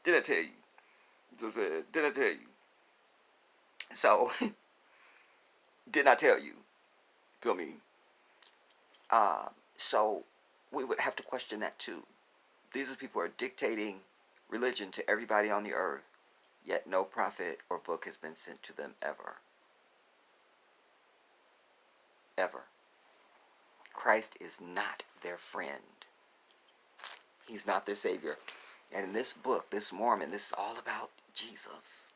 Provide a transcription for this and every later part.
Did I tell you? So did I tell you? So, did I tell you? Feel me? Uh, so, we would have to question that too. These are people who are dictating religion to everybody on the earth, yet no prophet or book has been sent to them ever. Ever. Christ is not their friend. He's not their savior. And in this book, this Mormon, this is all about Jesus.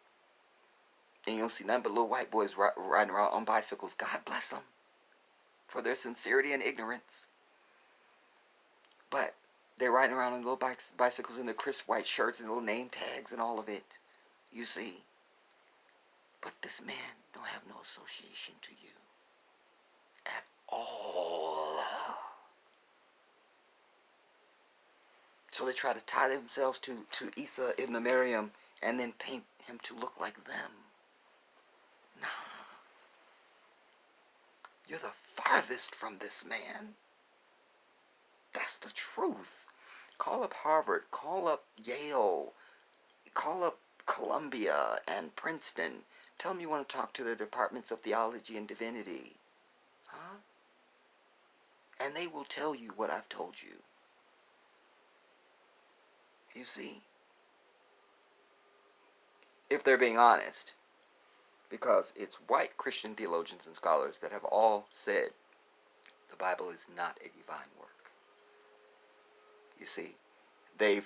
And you don't see nothing but little white boys riding around on bicycles. God bless them for their sincerity and ignorance. But they're riding around on little bicycles in their crisp white shirts and little name tags and all of it. You see. But this man don't have no association to you at all. So they try to tie themselves to Isa ibn Maryam and then paint him to look like them. Nah. You're the farthest from this man. That's the truth. Call up Harvard, call up Yale, call up Columbia and Princeton. Tell them you want to talk to the departments of theology and divinity. Huh? And they will tell you what I've told you. You see? If they're being honest. Because it's white Christian theologians and scholars that have all said the Bible is not a divine work. You see, they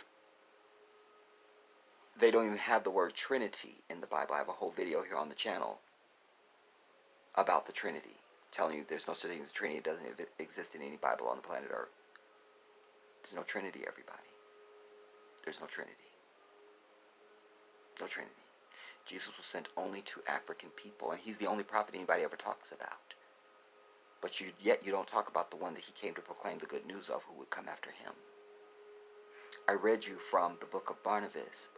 don't even have the word Trinity in the Bible. I have a whole video here on the channel about the Trinity, telling you there's no such thing as a Trinity. It doesn't exist in any Bible on the planet Earth. There's no Trinity, everybody. There's no Trinity. No Trinity. Jesus was sent only to African people, and he's the only prophet anybody ever talks about. But yet you don't talk about the one that he came to proclaim the good news of, who would come after him. I read you from the book of Barnabas,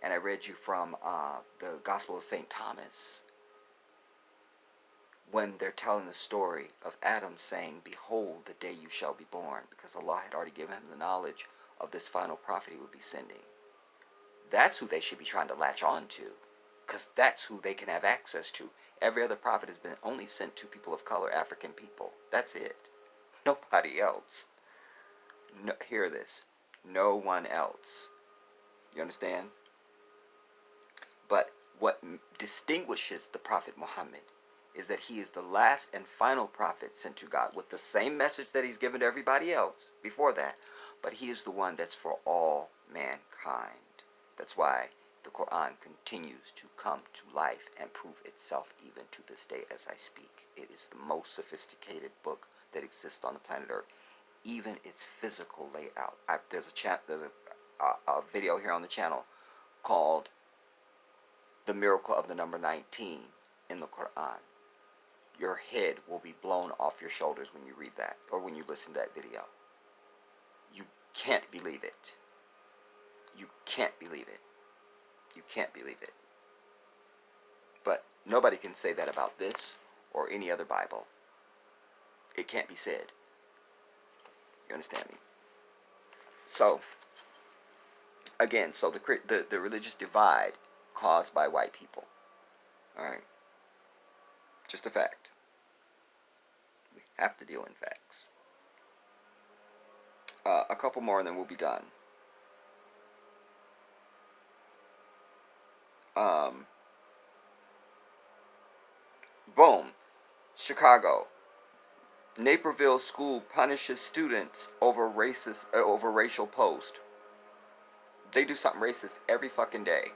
and I read you from the Gospel of St. Thomas, when they're telling the story of Adam saying, "Behold, the day you shall be born," because Allah had already given him the knowledge of this final prophet he would be sending. That's who they should be trying to latch on to, because that's who they can have access to. Every other prophet has been only sent to people of color, African people. That's it. Nobody else. No, hear this. No one else. You understand? But what distinguishes the Prophet Muhammad is that he is the last and final prophet sent to God with the same message that he's given to everybody else before that. But he is the one that's for all mankind. That's why the Quran continues to come to life and prove itself even to this day as I speak. It is the most sophisticated book that exists on the planet Earth. Even its physical layout. There's a video here on the channel called "The Miracle of the Number 19" in the Quran. Your head will be blown off your shoulders when you read that, or when you listen to that video. You can't believe it. You can't believe it. You can't believe it. But nobody can say that about this or any other Bible. It can't be said. You understand me? So, again, so the religious divide caused by white people. Alright? Just a fact. We have to deal in facts. A couple more and then we'll be done. Boom. Chicago. Naperville school punishes students over racial post. They do something racist every fucking day.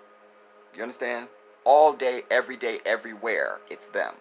You understand? All day, everywhere. It's them.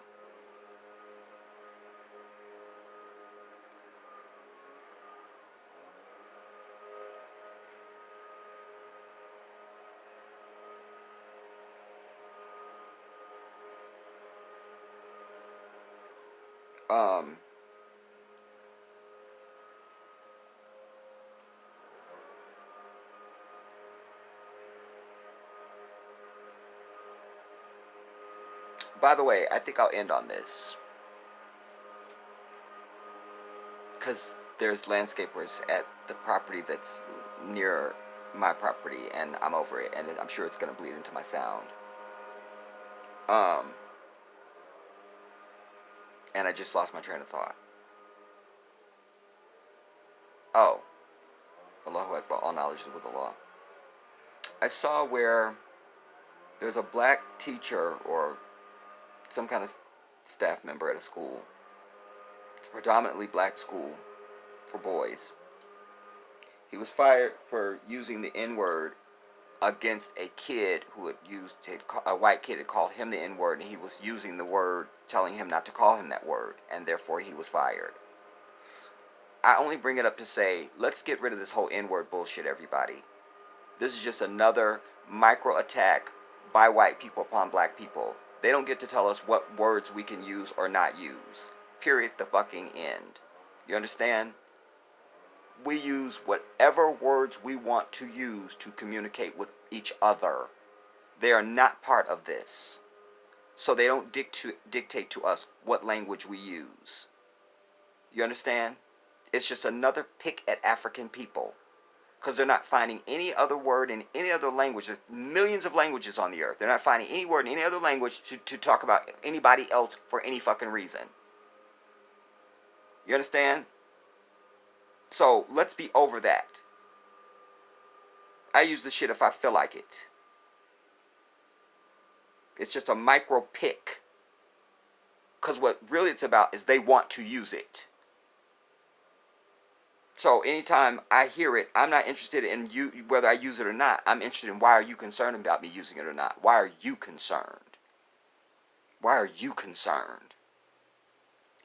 By the way, I think I'll end on this, because there's landscapers at the property that's near my property, and I'm over it, and I'm sure it's going to bleed into my sound. Um, and I just lost my train of thought. Oh, Allahu Akbar, all knowledge is with Allah. I saw where there's a black teacher or some kind of staff member at a school. It's a predominantly black school for boys. He was fired for using the N-word against a kid who had used, a white kid had called him the N-word, and he was using the word, telling him not to call him that word, and therefore he was fired. I only bring it up to say, let's get rid of this whole N-word bullshit, everybody. This is just another micro attack by white people upon black people. They don't get to tell us what words we can use or not use. Period. The fucking end. You understand? We use whatever words we want to use to communicate with each other. They are not part of this. So they don't dictate to us what language we use. You understand? It's just another pick at African people. Because they're not finding any other word in any other language. There's millions of languages on the earth. They're not finding any word in any other language to talk about anybody else for any fucking reason. You understand? So let's be over that. I use the shit if I feel like it. It's just a micro pick. Because what really it's about is they want to use it. So anytime I hear it, I'm not interested in you whether I use it or not. I'm interested in why are you concerned about me using it or not? Why are you concerned? Why are you concerned?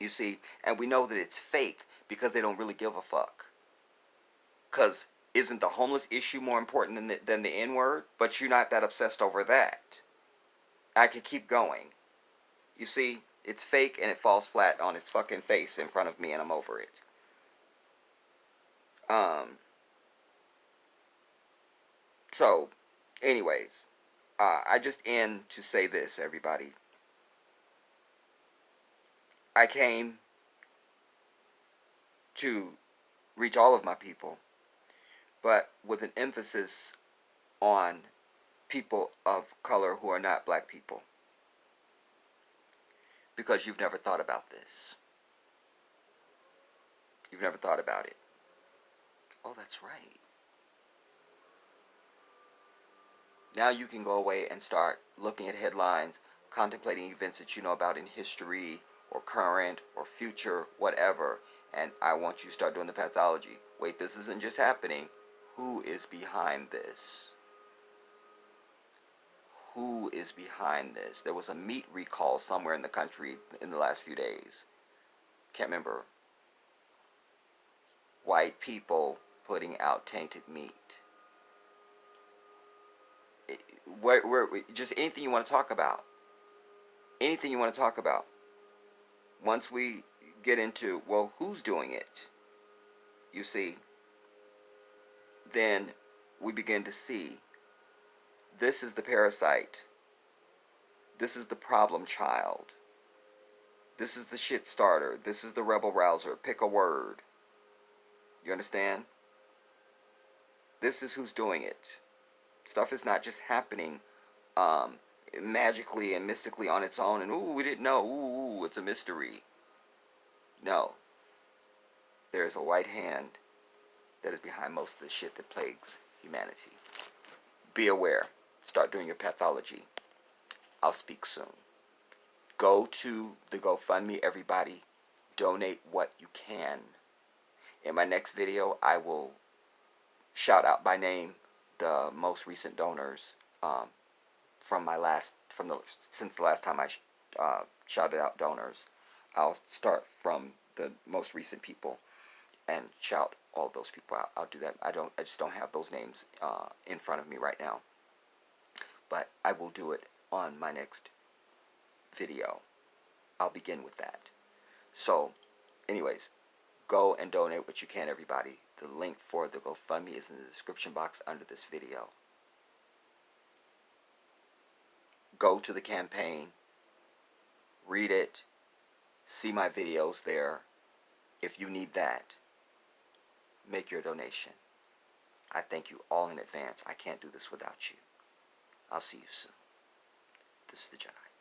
You see, and we know that it's fake because they don't really give a fuck. Because isn't the homeless issue more important than the N-word? But you're not that obsessed over that. I could keep going. You see, it's fake and it falls flat on its fucking face in front of me and I'm over it. So, anyways, I just end to say this, everybody. I came to reach all of my people, but with an emphasis on people of color who are not black people. Because you've never thought about this. You've never thought about it. Oh, that's right. Now you can go away and start looking at headlines, contemplating events that you know about in history or current or future, whatever. And I want you to start doing the pathology. Wait, this isn't just happening. Who is behind this? Who is behind this? There was a meat recall somewhere in the country in the last few days. Can't remember. White people putting out tainted meat. Just anything you want to talk about. Anything you want to talk about. Once we get into, well, who's doing it? You see, then we begin to see this is the parasite. This is the problem child. This is the shit starter. This is the rebel rouser. Pick a word. You understand? This is who's doing it. Stuff is not just happening magically and mystically on its own and ooh, we didn't know, ooh, it's a mystery. No. There is a white hand that is behind most of the shit that plagues humanity. Be aware. Start doing your pathology. I'll speak soon. Go to the GoFundMe, everybody. Donate what you can. In my next video, I will shout out by name the most recent donors since the last time I shouted out donors. I'll start from the most recent people and shout all those people out. I'll do that. I just don't have those names in front of me right now, but I will do it on my next video. I'll begin with that. So, anyways, go and donate what you can, everybody. The link for the GoFundMe is in the description box under this video. Go to the campaign, read it, see my videos there. If you need that, make your donation. I thank you all in advance. I can't do this without you. I'll see you soon. This is the Jedi.